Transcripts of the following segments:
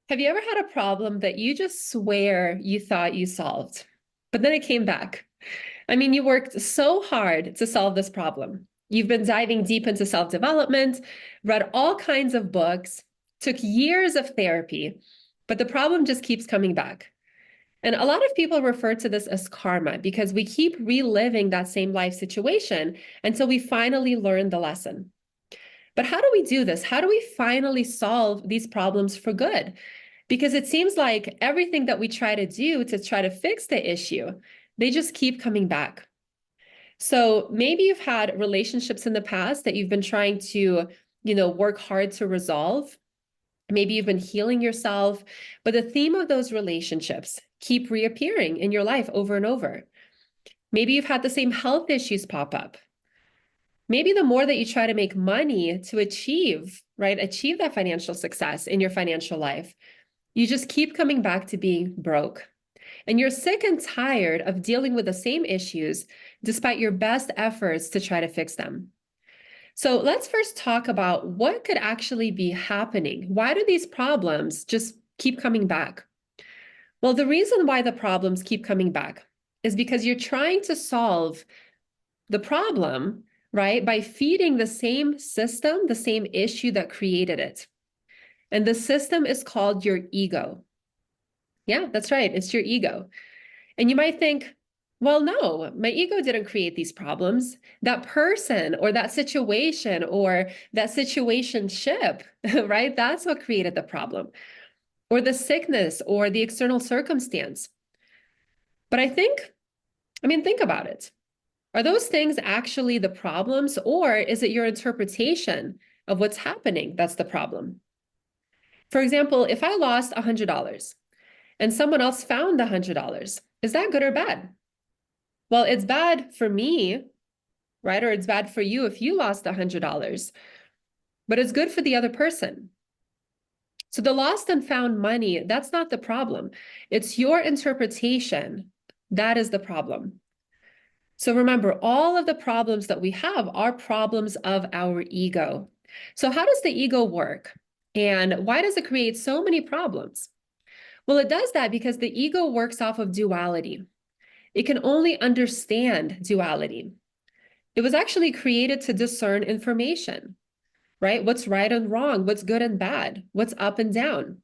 Have you ever had a problem that you just swear you thought you solved, but then it came back? I mean, you worked so hard to solve this problem. You've been diving deep into self-development, read all kinds of books, took years of therapy, but the problem just keeps coming back. And a lot of people refer to this as karma because we keep reliving that same life situation until we finally learn the lesson. But how do we do this? How do we finally solve these problems for good? Because it seems like everything that we try to do to try to fix the issue, they just keep coming back. So maybe you've had relationships in the past that you've been trying to, work hard to resolve. Maybe you've been healing yourself, but the theme of those relationships keep reappearing in your life over and over. Maybe you've had the same health issues pop up. Maybe the more that you try to make money to achieve that financial success in your financial life, you just keep coming back to being broke. And you're sick and tired of dealing with the same issues despite your best efforts to try to fix them. So let's first talk about what could actually be happening. Why do these problems just keep coming back? Well, the reason why the problems keep coming back is because you're trying to solve the problem, right, by feeding the same system, the same issue that created it. And the system is called your ego. Yeah, that's right. It's your ego. And you might think, well, no, my ego didn't create these problems. That person or that situation or that situationship, right? That's what created the problem, or the sickness or the external circumstance. But think about it. Are those things actually the problems, or is it your interpretation of what's happening that's the problem? For example, if I lost $100 and someone else found the $100, is that good or bad? Well, it's bad for me, right? Or it's bad for you if you lost $100, but it's good for the other person. So the lost and found money, that's not the problem. It's your interpretation. That is the problem. So remember, all of the problems that we have are problems of our ego. So how does the ego work? And why does it create so many problems? Well, it does that because the ego works off of duality. It can only understand duality. It was actually created to discern information, right? What's right and wrong, what's good and bad, what's up and down.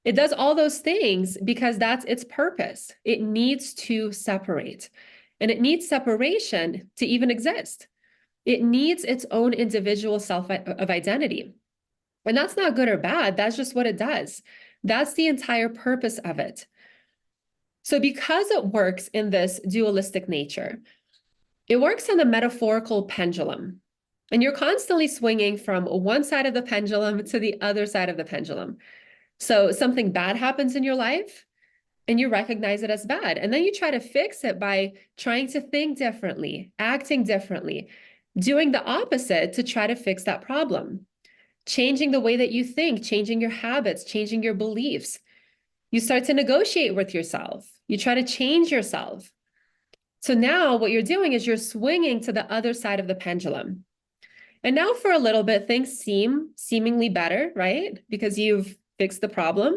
It does all those things because that's its purpose. It needs to separate, and it needs separation to even exist. It needs its own individual self of identity. And that's not good or bad. That's just what it does. That's the entire purpose of it. So because it works in this dualistic nature, it works on a metaphorical pendulum. And you're constantly swinging from one side of the pendulum to the other side of the pendulum. So something bad happens in your life and you recognize it as bad. And then you try to fix it by trying to think differently, acting differently, doing the opposite to try to fix that problem. Changing the way that you think, changing your habits, changing your beliefs. You start to negotiate with yourself. You try to change yourself. So now what you're doing is you're swinging to the other side of the pendulum. And now for a little bit, things seem seemingly better, right? Because you've fixed the problem.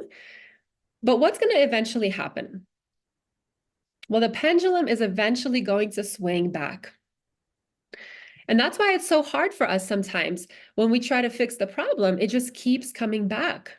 But what's going to eventually happen? Well, the pendulum is eventually going to swing back. And that's why it's so hard for us sometimes when we try to fix the problem, it just keeps coming back.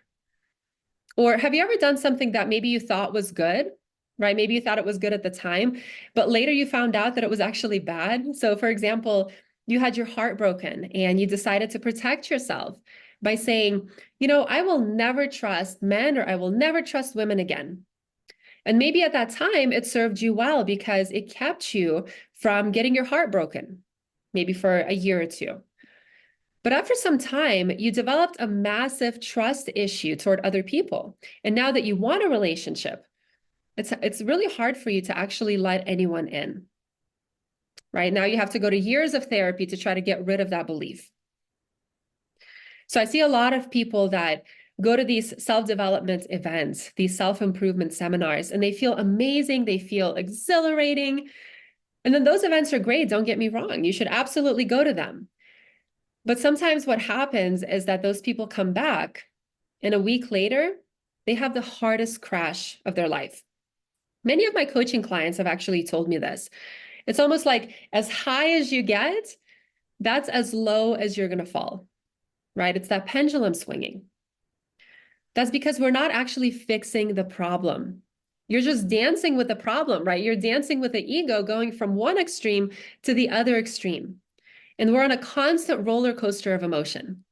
Or have you ever done something that maybe you thought was good, right? Maybe you thought it was good at the time, but later you found out that it was actually bad. So for example, you had your heart broken and you decided to protect yourself by saying, I will never trust men, or I will never trust women again. And maybe at that time it served you well because it kept you from getting your heart broken, maybe for a year or two. But after some time, you developed a massive trust issue toward other people. And now that you want a relationship, it's really hard for you to actually let anyone in. Right? Now you have to go to years of therapy to try to get rid of that belief. So I see a lot of people that go to these self-development events, these self-improvement seminars, and they feel amazing, they feel exhilarating. And then those events are great, don't get me wrong. You should absolutely go to them. But sometimes what happens is that those people come back and a week later, they have the hardest crash of their life. Many of my coaching clients have actually told me this. It's almost like as high as you get, that's as low as you're going to fall, right? It's that pendulum swinging. That's because we're not actually fixing the problem. You're just dancing with the problem, right? You're dancing with the ego going from one extreme to the other extreme. And we're on a constant roller coaster of emotion.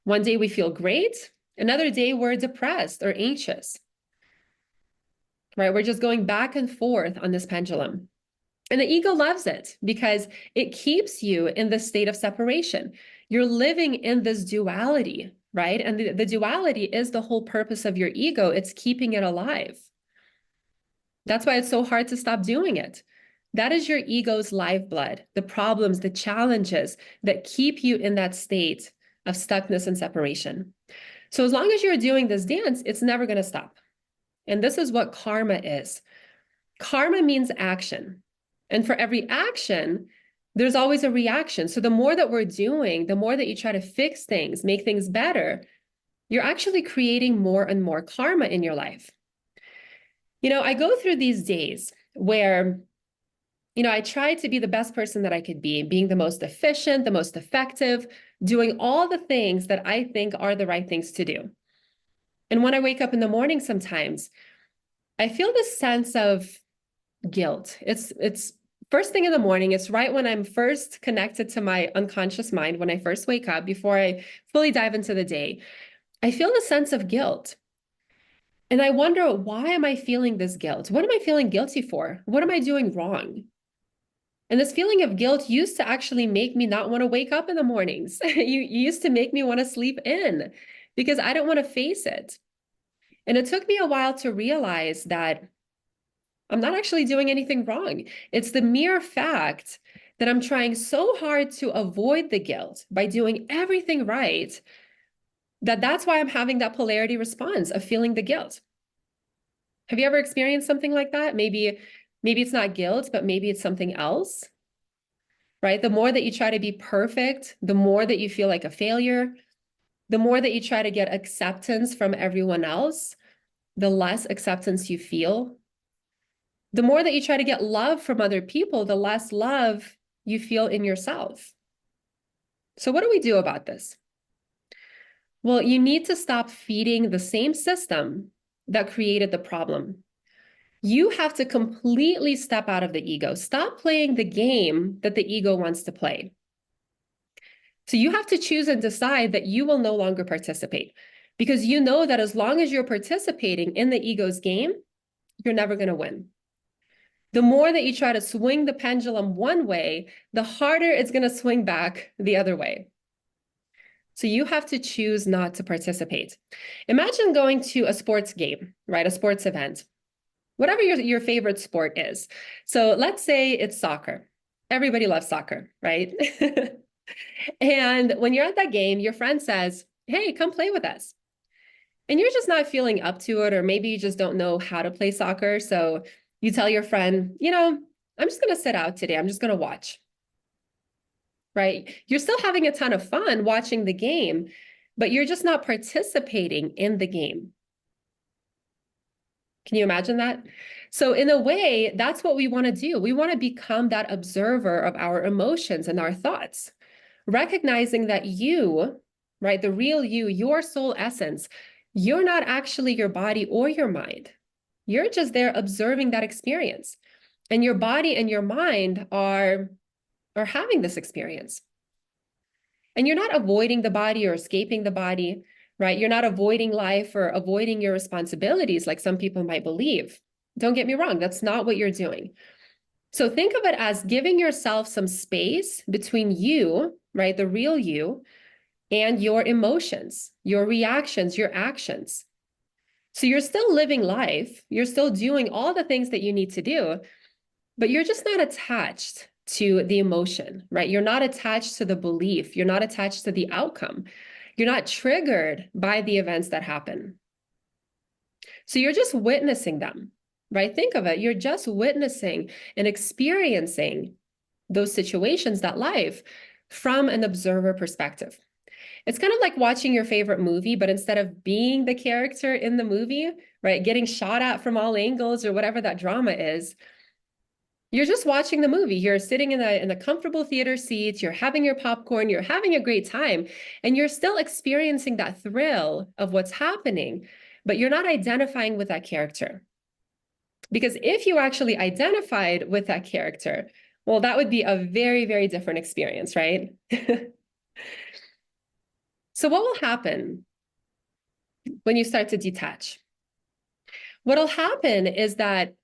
One day we feel great. Another day we're depressed or anxious, right? We're just going back and forth on this pendulum. And the ego loves it because it keeps you in this state of separation. You're living in this duality, right? And the duality is the whole purpose of your ego. It's keeping it alive. That's why it's so hard to stop doing it. That is your ego's lifeblood, the problems, the challenges that keep you in that state of stuckness and separation. So as long as you're doing this dance, it's never going to stop. And this is what karma is. Karma means action. And for every action, there's always a reaction. So the more that we're doing, the more that you try to fix things, make things better, you're actually creating more and more karma in your life. You know, I go through these days where, you know, I try to be the best person that I could be, being the most efficient, the most effective, doing all the things that I think are the right things to do. And when I wake up in the morning, sometimes I feel this sense of guilt. It's first thing in the morning. It's right when I'm first connected to my unconscious mind, when I first wake up, before I fully dive into the day, I feel the sense of guilt. And I wonder, why am I feeling this guilt? What am I feeling guilty for? What am I doing wrong? And this feeling of guilt used to actually make me not want to wake up in the mornings. You used to make me want to sleep in because I don't want to face it. And it took me a while to realize that I'm not actually doing anything wrong. It's the mere fact that I'm trying so hard to avoid the guilt by doing everything right, that's why I'm having that polarity response of feeling the guilt. Have you ever experienced something like that? Maybe it's not guilt, but maybe it's something else, right? The more that you try to be perfect, the more that you feel like a failure, the more that you try to get acceptance from everyone else, the less acceptance you feel. The more that you try to get love from other people, the less love you feel in yourself. So what do we do about this? Well, you need to stop feeding the same system that created the problem. You have to completely step out of the ego. Stop playing the game that the ego wants to play. So you have to choose and decide that you will no longer participate, because you know that as long as you're participating in the ego's game, you're never going to win. The more that you try to swing the pendulum one way, the harder it's going to swing back the other way. So you have to choose not to participate. Imagine going to a sports game, right? A sports event, whatever your favorite sport is. So let's say it's soccer. Everybody loves soccer, right? And when you're at that game, your friend says, "Hey, come play with us." And you're just not feeling up to it, or maybe you just don't know how to play soccer. So you tell your friend, you know, "I'm just going to sit out today. I'm just going to watch." Right? You're still having a ton of fun watching the game, but you're just not participating in the game. Can you imagine that? So in a way, that's what we want to do. We want to become that observer of our emotions and our thoughts, recognizing that you, right, the real you, your soul essence, you're not actually your body or your mind. You're just there observing that experience. And your body and your mind are having this experience. And you're not avoiding the body or escaping the body, right? You're not avoiding life or avoiding your responsibilities like some people might believe. Don't get me wrong, that's not what you're doing. So think of it as giving yourself some space between you, right, the real you, and your emotions, your reactions, your actions. So you're still living life, you're still doing all the things that you need to do, but you're just not attached to the emotion, right? You're not attached to the belief. You're not attached to the outcome. You're not triggered by the events that happen. So you're just witnessing them, right? Think of it. You're just witnessing and experiencing those situations, that life, from an observer perspective. It's kind of like watching your favorite movie, but instead of being the character in the movie, right, getting shot at from all angles or whatever that drama is, you're just watching the movie. You're sitting in the comfortable theater seats, you're having your popcorn, you're having a great time, and you're still experiencing that thrill of what's happening, but you're not identifying with that character. Because if you actually identified with that character, well, that would be a very, very different experience, right? So what will happen when you start to detach? What'll happen is that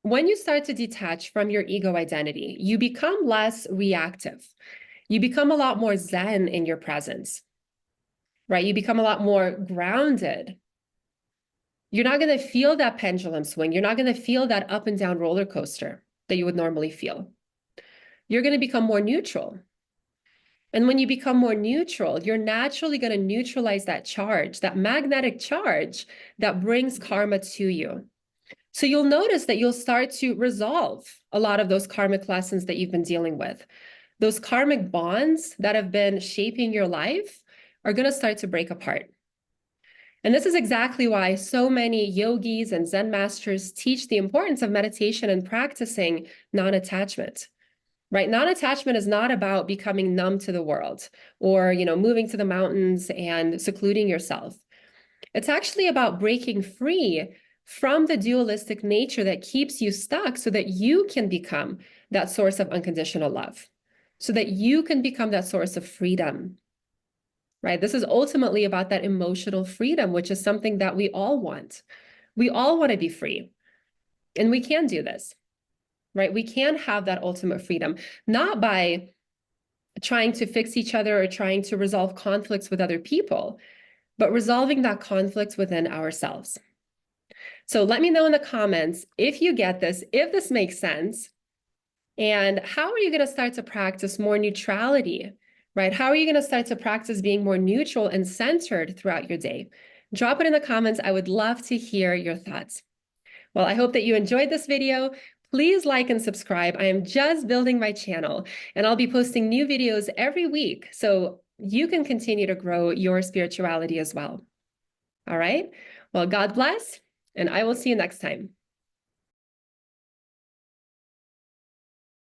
when you start to detach from your ego identity, you become less reactive. You become a lot more zen in your presence, right? You become a lot more grounded. You're not going to feel that pendulum swing. You're not going to feel that up and down roller coaster that you would normally feel. You're going to become more neutral. And when you become more neutral, you're naturally going to neutralize that charge, that magnetic charge that brings karma to you. So you'll notice that you'll start to resolve a lot of those karmic lessons that you've been dealing with. Those karmic bonds that have been shaping your life are going to start to break apart. And this is exactly why so many yogis and Zen masters teach the importance of meditation and practicing non-attachment. Right? Non-attachment is not about becoming numb to the world or, moving to the mountains and secluding yourself. It's actually about breaking free from the dualistic nature that keeps you stuck so that you can become that source of unconditional love, so that you can become that source of freedom, right? This is ultimately about that emotional freedom, which is something that we all want. We all want to be free, and we can do this, right? We can have that ultimate freedom, not by trying to fix each other or trying to resolve conflicts with other people, but resolving that conflict within ourselves. So let me know in the comments if you get this, if this makes sense, and how are you going to start to practice more neutrality, right? How are you going to start to practice being more neutral and centered throughout your day? Drop it in the comments. I would love to hear your thoughts. Well, I hope that you enjoyed this video. Please like and subscribe. I am just building my channel, and I'll be posting new videos every week so you can continue to grow your spirituality as well. All right? Well, God bless, and I will see you next time.